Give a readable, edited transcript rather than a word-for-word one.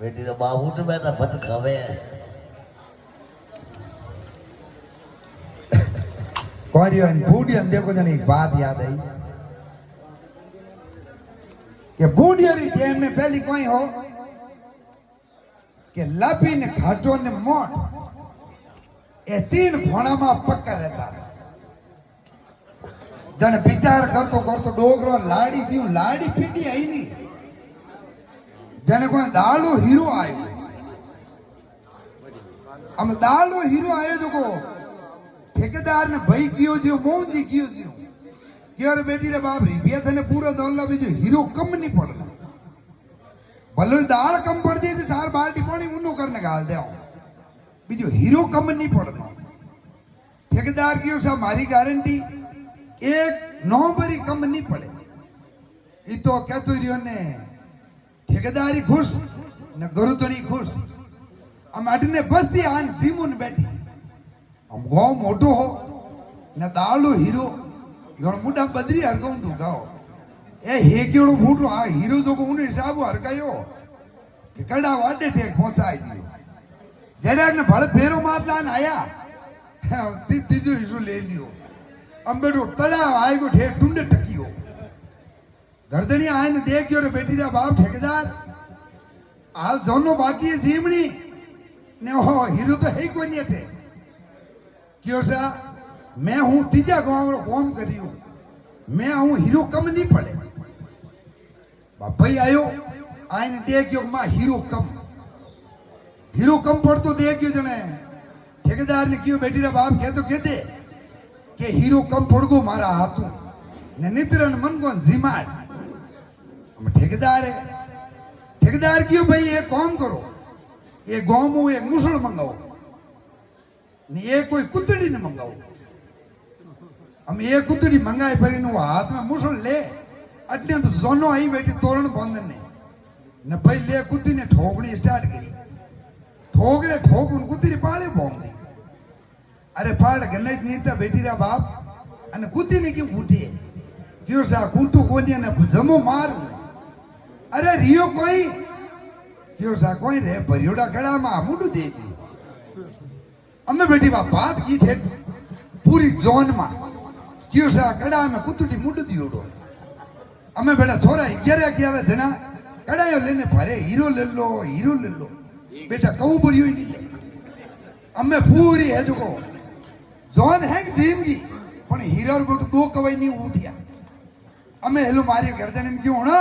बेटी तो बाबू तो बैठा फट खावे कौन बूढ़िया देखो जने एक बात याद आई कि बूढ़िया री टाइम में पहली कोई हो कि लपी ने घाटो ने मोट ये तीन घोड़ा में पक्का रहता जन विचार करतो करतो डोगरो लाड़ी थी लाड़ी पीटी आई नहीं जने कोई दालो हीरो आयो हम दालो हीरो आयो जो को ठेकेदार ने भाई कियो जो मोहन जी कियो जो क्यों रे बेटी रे बाप री बिया थने पूरा दौलत भी जो हीरो कम नहीं पड़ना भले दाल कम पड़ जाए तो 4 बाल्टी पानी उन्नो करने गाल दे बीजो हीरो कम नहीं पड़ना ठेकेदार कियो सा मारी गारंटी एक नौबरी कम नहीं पड़े ये तो कहतो रियो ने ठेकेदारी खुश न गरुतणी खुश हम अटने बस्ती आन सीमुन बैठी हम गाँव मोटो हो न दालो हीरो जण मुडा बदरी हरगाऊं तू गाओ ए हे केड़ो मोटो आ हीरो जो को उन हिसाब हरगायो कि कड़ा वाडे टेक पहुंचाई दियो जड़ा ने भल फेरो मातलान आया तीजो हिस्सो ले लियो अंबेडो तड़ा आए को ठे टुंडे टकियो गर्दनी आए ने देखियो रे बेटी रा बाप ठेकेदार हाल जोनो बाकी है जीवनी ने हो हीरो तो है कोनी अटे क्यों सा मैं हूं तीजा गांव रो काम करियो मैं हूं हीरो कम नहीं पड़े बापाई आयो आने देखियो मां हीरो कम पड़तो देखियो जने ठेकेदार ने क्यों बेटी रा बाप कह तो कहते कि हीरो कम पड़ गो मारा हाथों ने नित्रन मन को जिमाट हम ठेकेदार है ठेकेदार क्यों भाई ये काम करो ये गांव में एक मुसल मंगाओ ने ये कोई कुतड़ी ने मंगाओ हम ये कुतड़ी मंगाए पर इन हाथ में मुसल ले अटने तो जोनो आई बैठी तोरण बंधन ने न भाई ले कुत्ती ने ठोकनी स्टार्ट करी ठोक उन कुत्ती पाले बोम दी अरे पाड़ गन्ने नीरता बेटी रा बाप अने कुत्ती ने क्यों फूटी क्यों सा कुंटू कोनी ने जमो मार अरे रियो कोई क्यों सा कोई रे परियोड़ा कड़ा में मुंडू दे दी अम्मे बेटी बात की थे पूरी जोन में क्यों सा कड़ा में कुत्ती मुंडू दियोड़ो अम्मे बेटा छोरा 11 जना कड़ायो लेने भरे हीरो ले लो बेटा कहू बड़ी हुई नहीं ले अम्मे पूरी है जो को जोन है जिंदगी पण हीरो को तो 2 कवाई नहीं उठिया अम्मे हेलो मारी गर्दन क्यों होना